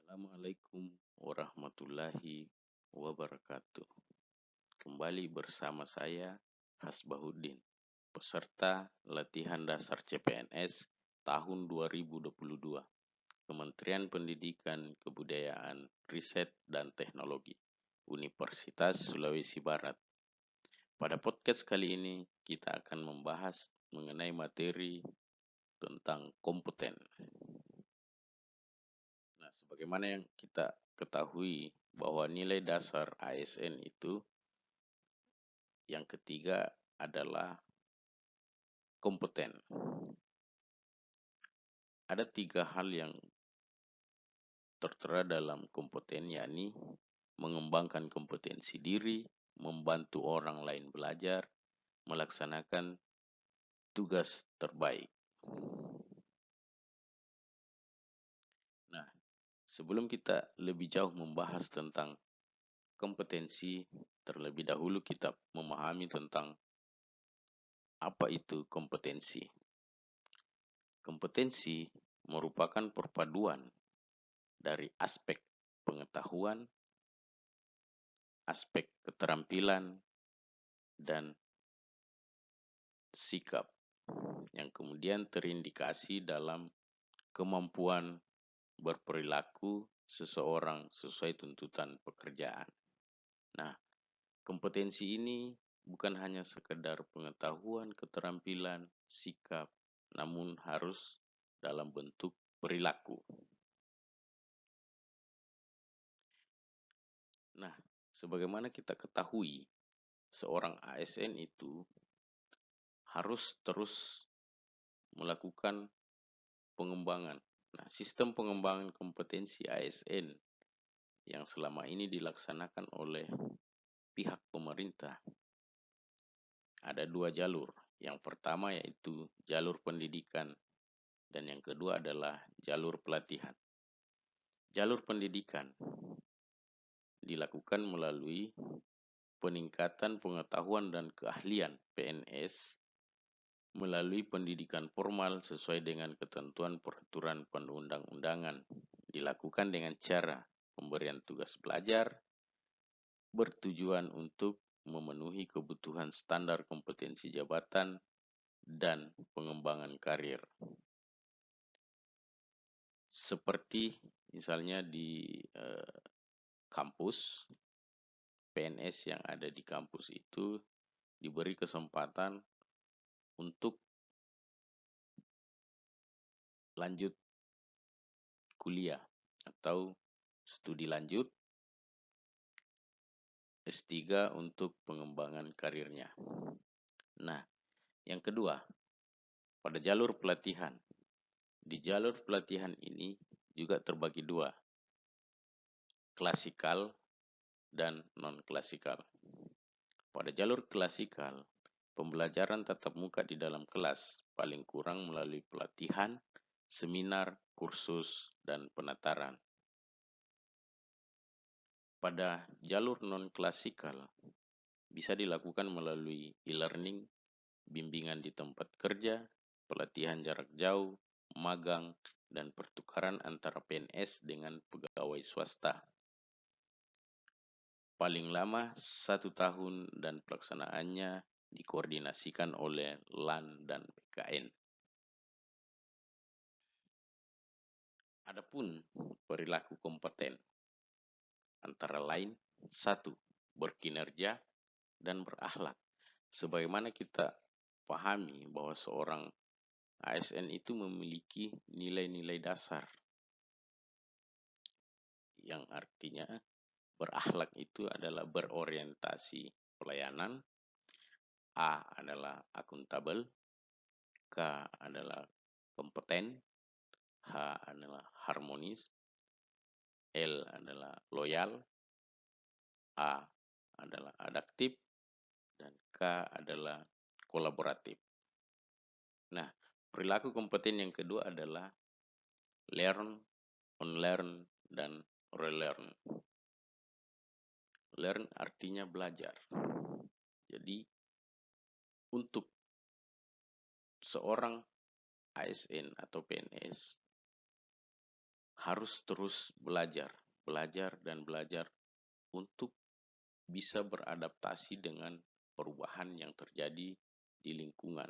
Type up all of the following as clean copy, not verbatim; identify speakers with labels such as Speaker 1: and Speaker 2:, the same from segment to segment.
Speaker 1: Assalamualaikum warahmatullahi wabarakatuh. Kembali bersama saya Hasbahuddin, peserta latihan dasar CPNS tahun 2022, Kementerian Pendidikan, Kebudayaan, Riset, dan Teknologi, Universitas Sulawesi Barat. Pada podcast kali ini kita akan membahas mengenai materi tentang kompeten. Nah, sebagaimana yang kita ketahui bahwa nilai dasar ASN itu yang ketiga adalah kompeten. Ada 3 hal yang tertera dalam kompeten, yakni mengembangkan kompetensi diri, membantu orang lain belajar, melaksanakan tugas terbaik. Nah, sebelum kita lebih jauh membahas tentang kompetensi, terlebih dahulu kita memahami tentang apa itu kompetensi. Kompetensi merupakan perpaduan dari aspek pengetahuan, aspek keterampilan, dan sikap yang kemudian terindikasi dalam kemampuan berperilaku seseorang sesuai tuntutan pekerjaan. Nah, kompetensi ini bukan hanya sekedar pengetahuan, keterampilan, sikap, namun harus dalam bentuk perilaku. Nah, sebagaimana kita ketahui, seorang ASN itu harus terus melakukan pengembangan. Nah, sistem pengembangan kompetensi ASN yang selama ini dilaksanakan oleh pihak pemerintah ada 2 jalur. Yang pertama yaitu jalur pendidikan dan yang kedua adalah jalur pelatihan. Jalur pendidikan dilakukan melalui peningkatan pengetahuan dan keahlian PNS melalui pendidikan formal sesuai dengan ketentuan peraturan perundang-undangan, dilakukan dengan cara pemberian tugas belajar bertujuan untuk memenuhi kebutuhan standar kompetensi jabatan dan pengembangan karir. Seperti misalnya di kampus, PNS yang ada di kampus itu diberi kesempatan untuk lanjut kuliah atau studi lanjut S3 untuk pengembangan karirnya. Nah, yang kedua, pada jalur pelatihan. Di jalur pelatihan ini juga terbagi 2, klasikal dan non-klasikal. Pada jalur klasikal, pembelajaran tatap muka di dalam kelas paling kurang melalui pelatihan, seminar, kursus, dan penataran. Pada jalur non-klasikal, bisa dilakukan melalui e-learning, bimbingan di tempat kerja, pelatihan jarak jauh, magang, dan pertukaran antara PNS dengan pegawai swasta. Paling lama 1 tahun dan pelaksanaannya dikoordinasikan oleh LAN dan BKN. Adapun perilaku kompeten antara lain 1. Berkinerja dan berakhlak. Sebagaimana kita pahami bahwa seorang ASN itu memiliki nilai-nilai dasar yang artinya berakhlak itu adalah berorientasi pelayanan, A adalah akuntabel, K adalah kompeten, H adalah harmonis, L adalah loyal, A adalah adaptif, dan K adalah kolaboratif. Nah, perilaku kompeten yang kedua adalah learn, unlearn, dan relearn. Learn artinya belajar. Jadi, untuk seorang ASN atau PNS harus terus belajar, belajar dan belajar untuk bisa beradaptasi dengan perubahan yang terjadi di lingkungan.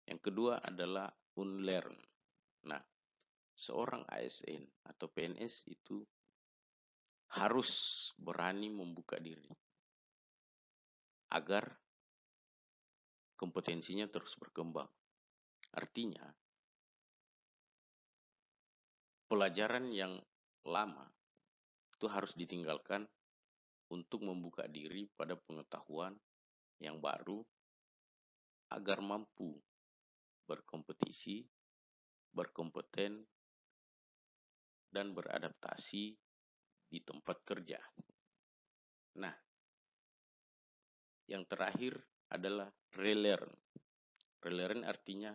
Speaker 1: Yang kedua adalah unlearn. Nah, seorang ASN atau PNS itu harus berani membuka diri agar kompetensinya terus berkembang. Artinya, pelajaran yang lama itu harus ditinggalkan untuk membuka diri pada pengetahuan yang baru agar mampu berkompetisi, berkompeten, dan beradaptasi di tempat kerja. Nah, yang terakhir adalah relearn. Relearn artinya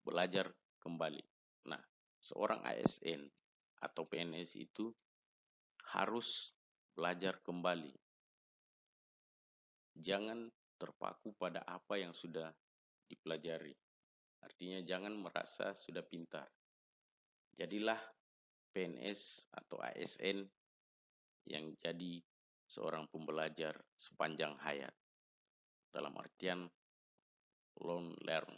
Speaker 1: belajar kembali. Nah, seorang ASN atau PNS itu harus belajar kembali. Jangan terpaku pada apa yang sudah dipelajari. Artinya jangan merasa sudah pintar. Jadilah PNS atau ASN yang jadi seorang pembelajar sepanjang hayat. Dalam artian learn.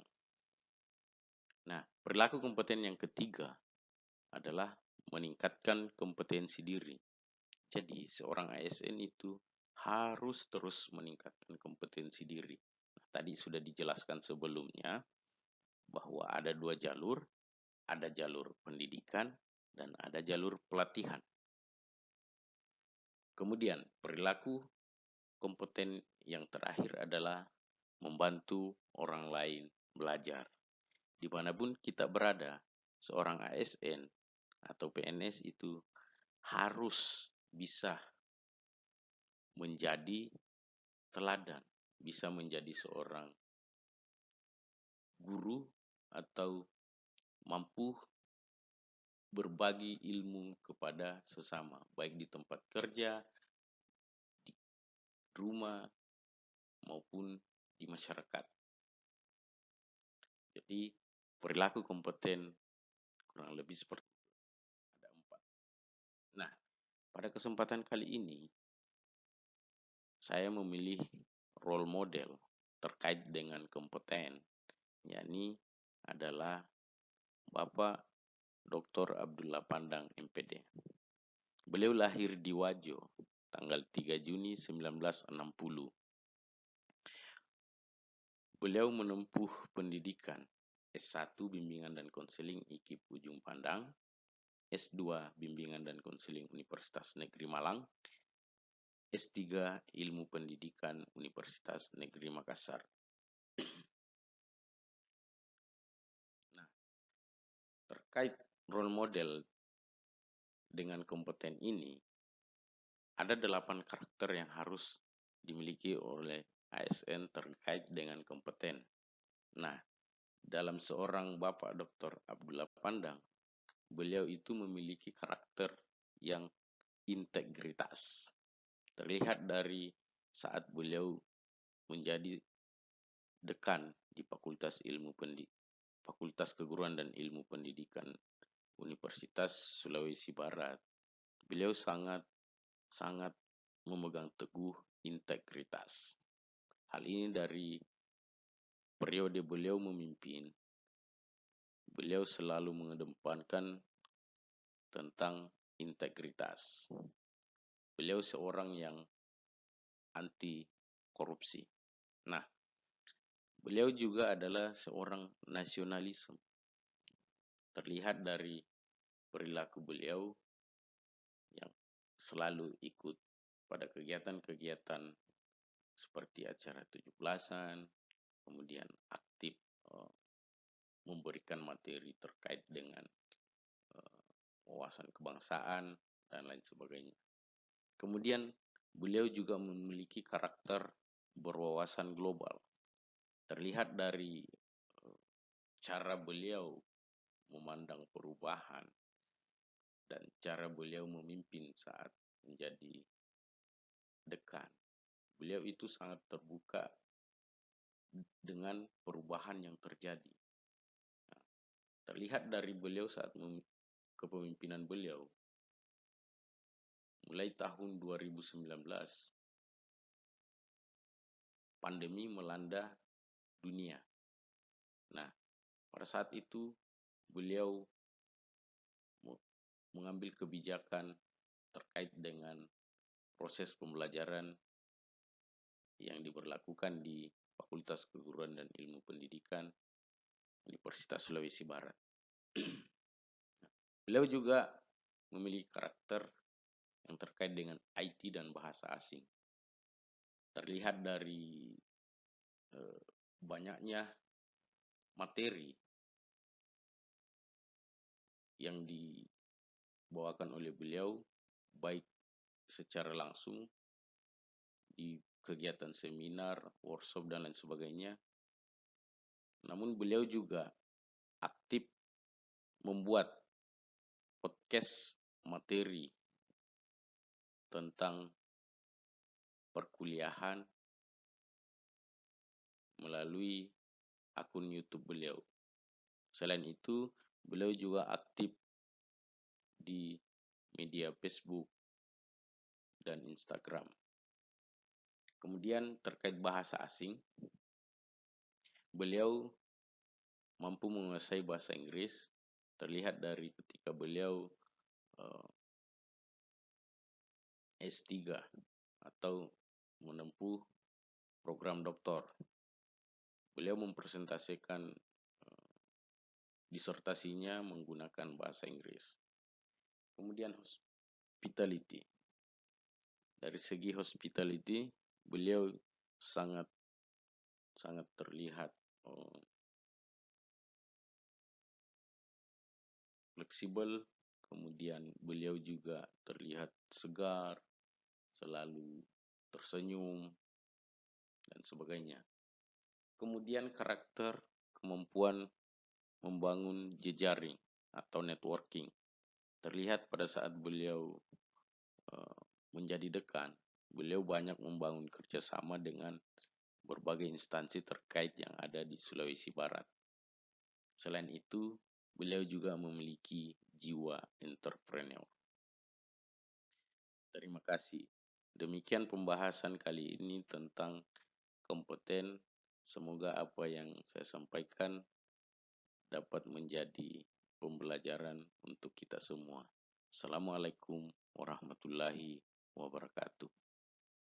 Speaker 1: Nah, perilaku kompeten yang ketiga adalah meningkatkan kompetensi diri. Jadi, seorang ASN itu harus terus meningkatkan kompetensi diri. Nah, tadi sudah dijelaskan sebelumnya bahwa ada dua jalur, ada jalur pendidikan dan ada jalur pelatihan. Kemudian, perilaku kompeten yang terakhir adalah membantu orang lain belajar. Dimanapun kita berada, seorang ASN atau PNS itu harus bisa menjadi teladan, bisa menjadi seorang guru atau mampu berbagi ilmu kepada sesama, baik di tempat kerja, di rumah, maupun di masyarakat. Jadi, perilaku kompeten kurang lebih seperti ada 4. Nah, pada kesempatan kali ini, saya memilih role model terkait dengan kompeten, yakni adalah Bapak Dr. Abdullah Pandang, MPD. Beliau lahir di Wajo, tanggal 3 Juni 1960. Beliau menempuh pendidikan S1 Bimbingan dan Konseling IKIP Ujung Pandang, S2 Bimbingan dan Konseling Universitas Negeri Malang, S3 Ilmu Pendidikan Universitas Negeri Makassar. Nah, terkait role model dengan kompeten ini, ada 8 karakter yang harus dimiliki oleh ASN terkait dengan kompeten. Nah, dalam seorang Bapak Dr. Abdullah Pandang, beliau itu memiliki karakter yang integritas. Terlihat dari saat beliau menjadi dekan di Fakultas Keguruan dan Ilmu Pendidikan Universitas Sulawesi Barat. Beliau sangat memegang teguh integritas. Hal ini dari periode beliau memimpin, beliau selalu mengedepankan tentang integritas. Beliau seorang yang anti korupsi. Nah, beliau juga adalah seorang nasionalisme. Terlihat dari perilaku beliau yang selalu ikut pada kegiatan-kegiatan seperti acara 17-an, kemudian aktif memberikan materi terkait dengan wawasan kebangsaan dan lain sebagainya. Kemudian beliau juga memiliki karakter berwawasan global. Terlihat dari cara beliau memandang perubahan dan cara beliau memimpin saat menjadi dekan. Beliau itu sangat terbuka dengan perubahan yang terjadi. Terlihat dari beliau saat kepemimpinan beliau, mulai tahun 2019, pandemi melanda dunia. Nah, pada saat itu beliau mengambil kebijakan terkait dengan proses pembelajaran yang diberlakukan di Fakultas Keguruan dan Ilmu Pendidikan Universitas Sulawesi Barat. Beliau juga memiliki karakter yang terkait dengan IT dan bahasa asing. Terlihat dari banyaknya materi yang dibawakan oleh beliau, baik secara langsung di kegiatan seminar, workshop, dan lain sebagainya. Namun beliau juga aktif membuat podcast materi tentang perkuliahan melalui akun YouTube beliau. Selain itu, beliau juga aktif di media Facebook dan Instagram. Kemudian terkait bahasa asing, beliau mampu menguasai bahasa Inggris, terlihat dari ketika beliau S3 atau menempuh program doktor. Beliau mempresentasikan disertasinya menggunakan bahasa Inggris. Kemudian hospitality. Dari segi hospitality, beliau sangat terlihat fleksibel, kemudian beliau juga terlihat segar, selalu tersenyum, dan sebagainya. Kemudian karakter, kemampuan membangun jejaring atau networking. Terlihat pada saat beliau menjadi dekan, beliau banyak membangun kerjasama dengan berbagai instansi terkait yang ada di Sulawesi Barat. Selain itu, beliau juga memiliki jiwa entrepreneur. Terima kasih. Demikian pembahasan kali ini tentang kompeten. Semoga apa yang saya sampaikan dapat menjadi pembelajaran untuk kita semua. Assalamualaikum warahmatullahi wabarakatuh.